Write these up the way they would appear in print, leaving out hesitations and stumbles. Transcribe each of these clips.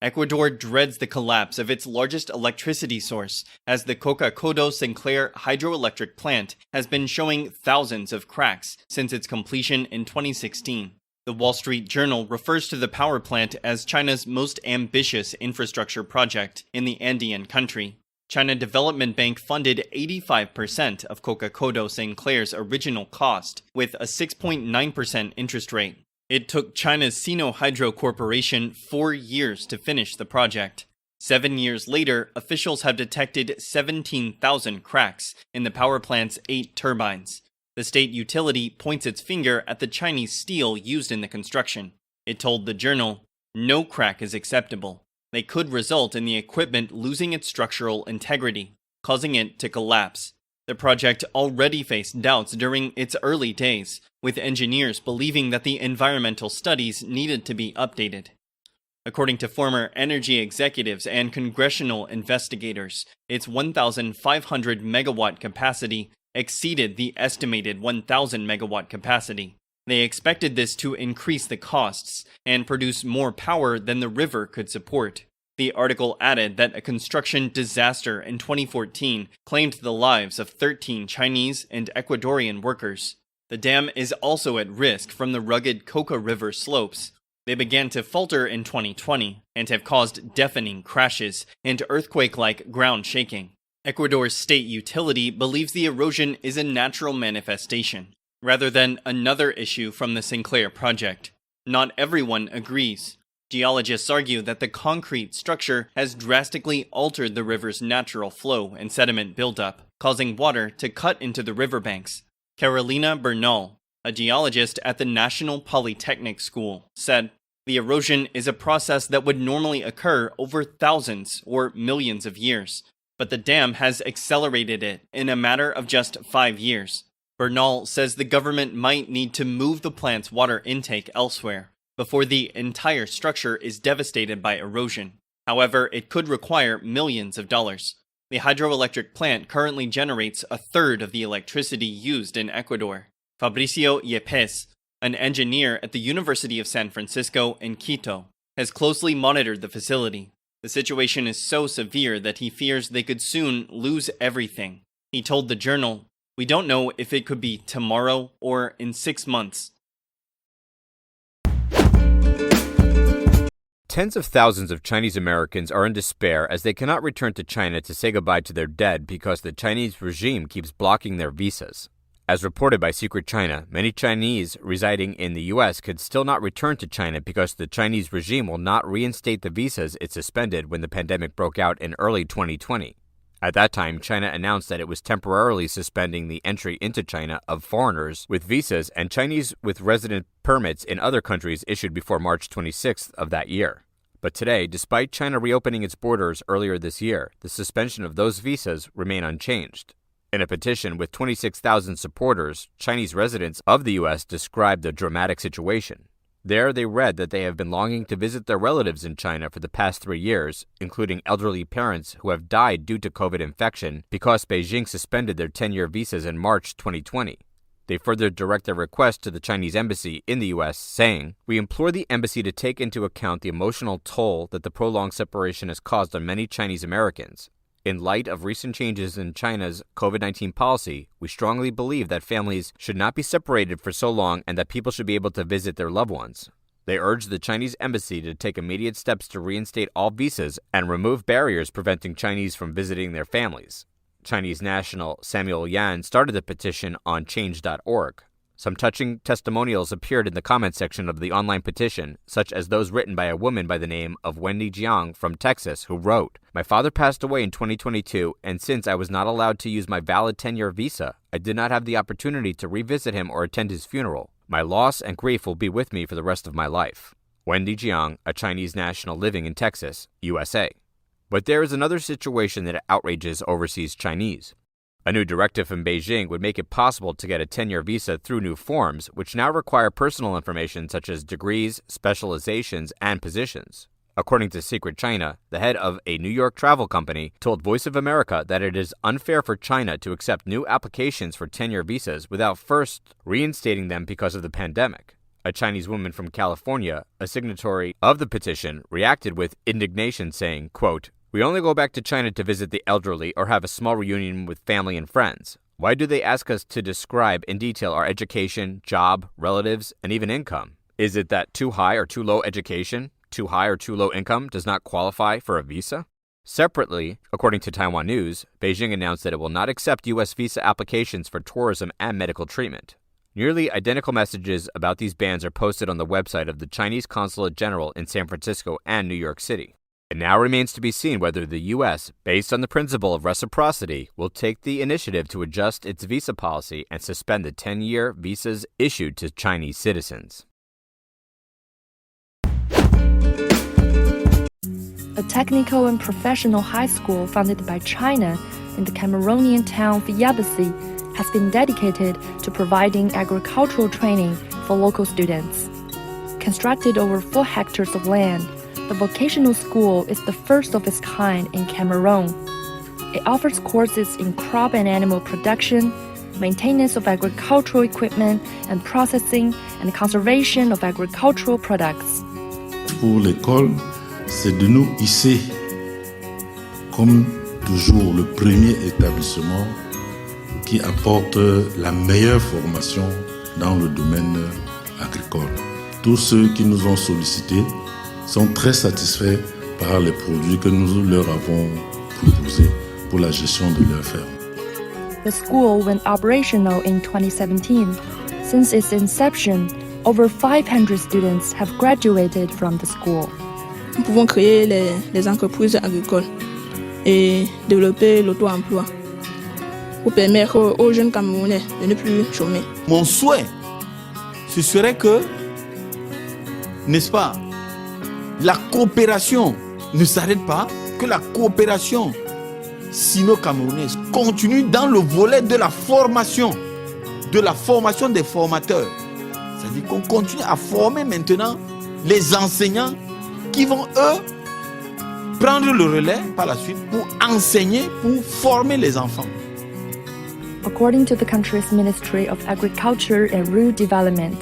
Ecuador dreads the collapse of its largest electricity source, as the Coca-Codo-Sinclair hydroelectric plant has been showing thousands of cracks since its completion in 2016. The Wall Street Journal refers to the power plant as China's most ambitious infrastructure project in the Andean country. China Development Bank funded 85% of Coca-Codo-Sinclair's original cost, with a 6.9% interest rate. It took China's Sino Hydro Corporation 4 years to finish the project. 7 years later, officials have detected 17,000 cracks in the power plant's 8 turbines. The state utility points its finger at the Chinese steel used in the construction. It told the journal, "No crack is acceptable. They could result in the equipment losing its structural integrity, causing it to collapse." The project already faced doubts during its early days, with engineers believing that the environmental studies needed to be updated. According to former energy executives and congressional investigators, its 1,500 megawatt capacity exceeded the estimated 1,000 megawatt capacity. They expected this to increase the costs and produce more power than the river could support. The article added that a construction disaster in 2014 claimed the lives of 13 Chinese and Ecuadorian workers. The dam is also at risk from the rugged Coca River slopes. They began to falter in 2020 and have caused deafening crashes and earthquake-like ground shaking. Ecuador's state utility believes the erosion is a natural manifestation, rather than another issue from the Sinclair project. Not everyone agrees. Geologists argue that the concrete structure has drastically altered the river's natural flow and sediment buildup, causing water to cut into the riverbanks. Carolina Bernal, a geologist at the National Polytechnic School, said, "The erosion is a process that would normally occur over thousands or millions of years, but the dam has accelerated it in a matter of just 5 years. Bernal says the government might need to move the plant's water intake elsewhere before the entire structure is devastated by erosion. However, it could require millions of dollars. The hydroelectric plant currently generates a third of the electricity used in Ecuador." Fabricio Yepes, an engineer at the University of San Francisco in Quito, has closely monitored the facility. The situation is so severe that he fears they could soon lose everything. He told the journal, "We don't know if it could be tomorrow or in 6 months." Tens of thousands of Chinese Americans are in despair as they cannot return to China to say goodbye to their dead because the Chinese regime keeps blocking their visas. As reported by Secret China, many Chinese residing in the U.S. could still not return to China because the Chinese regime will not reinstate the visas it suspended when the pandemic broke out in early 2020. At that time, China announced that it was temporarily suspending the entry into China of foreigners with visas and Chinese with resident permits in other countries issued before March 26th of that year. But today, despite China reopening its borders earlier this year, the suspension of those visas remain unchanged. In a petition with 26,000 supporters, Chinese residents of the U.S. described the dramatic situation. There, they read that they have been longing to visit their relatives in China for the past 3 years, including elderly parents who have died due to COVID infection because Beijing suspended their 10-year visas in March 2020. They further direct their request to the Chinese embassy in the U.S., saying, "We implore the embassy to take into account the emotional toll that the prolonged separation has caused on many Chinese Americans. In light of recent changes in China's COVID-19 policy, we strongly believe that families should not be separated for so long and that people should be able to visit their loved ones." They urge the Chinese embassy to take immediate steps to reinstate all visas and remove barriers preventing Chinese from visiting their families. Chinese national Samuel Yan started the petition on change.org. Some touching testimonials appeared in the comment section of the online petition, such as those written by a woman by the name of Wendy Jiang from Texas, who wrote, "My father passed away in 2022, and since I was not allowed to use my valid 10-year visa, I did not have the opportunity to revisit him or attend his funeral. My loss and grief will be with me for the rest of my life." Wendy Jiang, a Chinese national living in Texas, USA. But there is another situation that outrages overseas Chinese. A new directive from Beijing would make it possible to get a 10-year visa through new forms, which now require personal information such as degrees, specializations, and positions. According to Secret China, the head of a New York travel company told Voice of America that it is unfair for China to accept new applications for 10-year visas without first reinstating them because of the pandemic. a Chinese woman from California, a signatory of the petition, reacted with indignation saying, quote, "We only go back to China to visit the elderly or have a small reunion with family and friends. Why do they ask us to describe in detail our education, job, relatives, and even income? Is it that too high or too low education, too high or too low income does not qualify for a visa?" Separately, according to Taiwan News, Beijing announced that it will not accept U.S. visa applications for tourism and medical treatment. Nearly identical messages about these bans are posted on the website of the Chinese Consulate General in San Francisco and New York City. It now remains to be seen whether the U.S., based on the principle of reciprocity, will take the initiative to adjust its visa policy and suspend the 10-year visas issued to Chinese citizens. A technical and professional high school founded by China in the Cameroonian town of Yabassi has been dedicated to providing agricultural training for local students. Constructed over 4 hectares of land, the vocational school is the first of its kind in Cameroon. It offers courses in crop and animal production, maintenance of agricultural equipment, and processing and conservation of agricultural products. Pour l'école, c'est de nous hisser, comme toujours, le premier établissement qui apporte la meilleure formation dans le domaine agricole. Tous ceux qui nous ont sollicités sont très satisfaits par les produits que nous leur avons proposés pour la gestion de leur ferme. The school went operational in 2017. Since its inception, over 500 students have graduated from the school. Nous pouvons créer les entreprises agricoles et développer l'auto-emploi pour permettre aux jeunes Camerounais de ne plus chômer. Mon souhait, ce serait que, n'est-ce pas, la coopération ne s'arrête pas, que la coopération sino-camerounaise continue dans le volet de la formation des formateurs. C'est-à-dire qu'on continue à former maintenant les enseignants qui vont, eux, prendre le relais par la suite pour enseigner, pour former les enfants. According to the country's Ministry of Agriculture and Rural Development,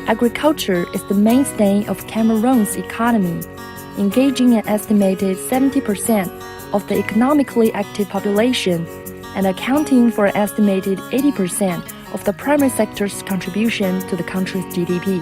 agriculture is the mainstay of Cameroon's economy, engaging an estimated 70% of the economically active population and accounting for an estimated 80% of the primary sector's contribution to the country's GDP.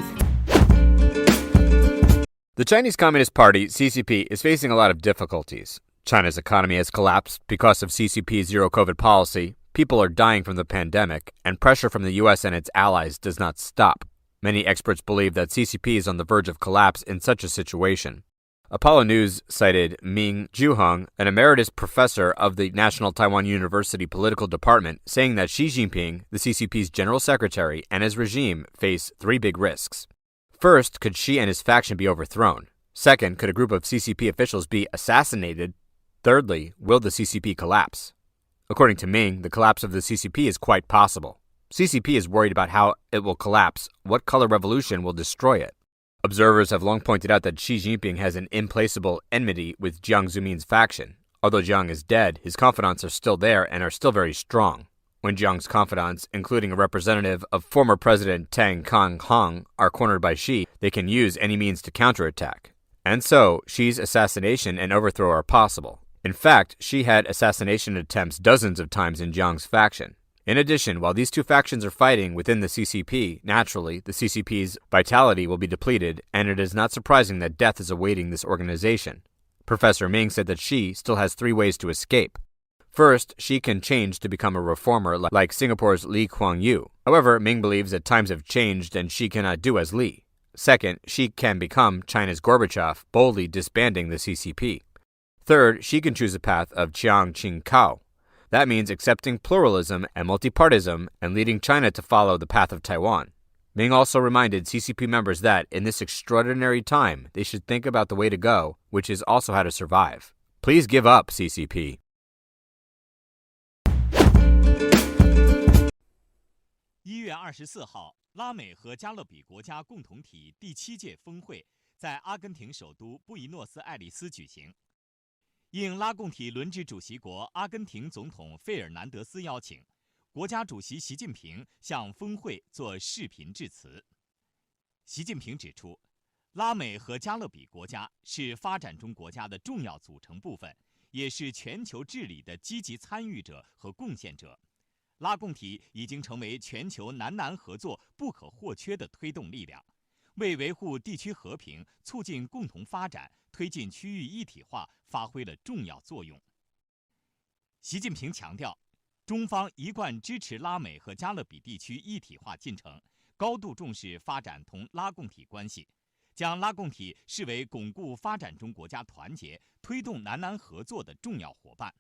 The Chinese Communist Party, CCP, is facing a lot of difficulties. China's economy has collapsed because of CCP's zero-COVID policy, people are dying from the pandemic, and pressure from the U.S. and its allies does not stop. Many experts believe that CCP is on the verge of collapse in such a situation. Apollo News cited Ming Juhong, an emeritus professor of the National Taiwan University Political Department, saying that Xi Jinping, the CCP's general secretary, and his regime face 3 big risks. First, could Xi and his faction be overthrown? Second, could a group of CCP officials be assassinated? Thirdly, will the CCP collapse? According to Ming, the collapse of the CCP is quite possible. CCP is worried about how it will collapse, what color revolution will destroy it. Observers have long pointed out that Xi Jinping has an implacable enmity with Jiang Zemin's faction. Although Jiang is dead, his confidants are still there and are still very strong. When Jiang's confidants, including a representative of former President Tang Kang-hong, are cornered by Xi, they can use any means to counterattack. And so, Xi's assassination and overthrow are possible. In fact, Xi had assassination attempts dozens of times in Jiang's faction. In addition, while these 2 factions are fighting within the CCP, naturally, the CCP's vitality will be depleted, and it is not surprising that death is awaiting this organization. Professor Ming said that Xi still has 3 ways to escape. First, Xi can change to become a reformer like Singapore's Lee Kuan Yew. However, Ming believes that times have changed and Xi cannot do as Lee. Second, Xi can become China's Gorbachev, boldly disbanding the CCP. Third, Xi can choose a path of Chiang Ching-kao. That means accepting pluralism and multipartism and leading China to follow the path of Taiwan. Ming also reminded CCP members that, in this extraordinary time, they should think about the way to go, which is also how to survive. Please give up, CCP. 1月24号，拉美和加勒比国家共同体第7届峰会在阿根廷首都布宜诺斯艾利斯举行。应拉共体轮值主席国阿根廷总统费尔南德斯邀请，国家主席习近平向峰会作视频致辞。习近平指出，拉美和加勒比国家是发展中国家的重要组成部分，也是全球治理的积极参与者和贡献者。拉共体已经成为全球南合作不可或缺的推动力量，为维护地区和平、促进共同发展、推进区域一体化发挥了重要作用。习近平强调，中方一贯支持拉美和加勒比地区一体化进程，高度重视发展同拉共体关系，将拉共体视为巩固发展中国家团结、推动南合作的重要伙伴。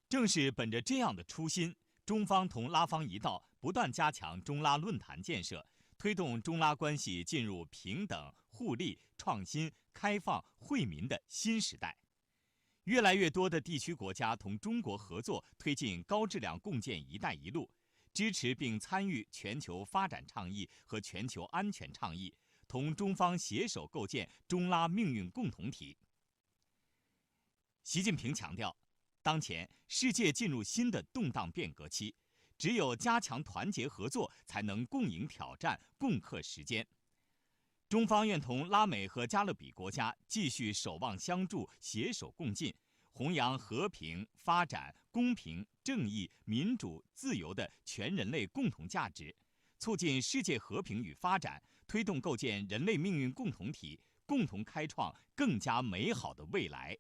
正是本着这样的初心，中方同拉方一道，不断加强中拉论坛建设，推动中拉关系进入平等、互利、创新、开放、惠民的新时代。越来越多的地区国家同中国合作，推进高质量共建“一带一路”，支持并参与全球发展倡议和全球安全倡议，同中方携手构建中拉命运共同体。习近平强调，当前世界进入新的动荡变革期，只有加强团结合作，才能共迎挑战、共克时艰。中方愿同拉美和加勒比国家继续守望相助、携手共进，弘扬和平、发展、公平、正义、民主、自由的全人类共同价值，促进世界和平与发展，推动构建人类命运共同体，共同开创更加美好的未来。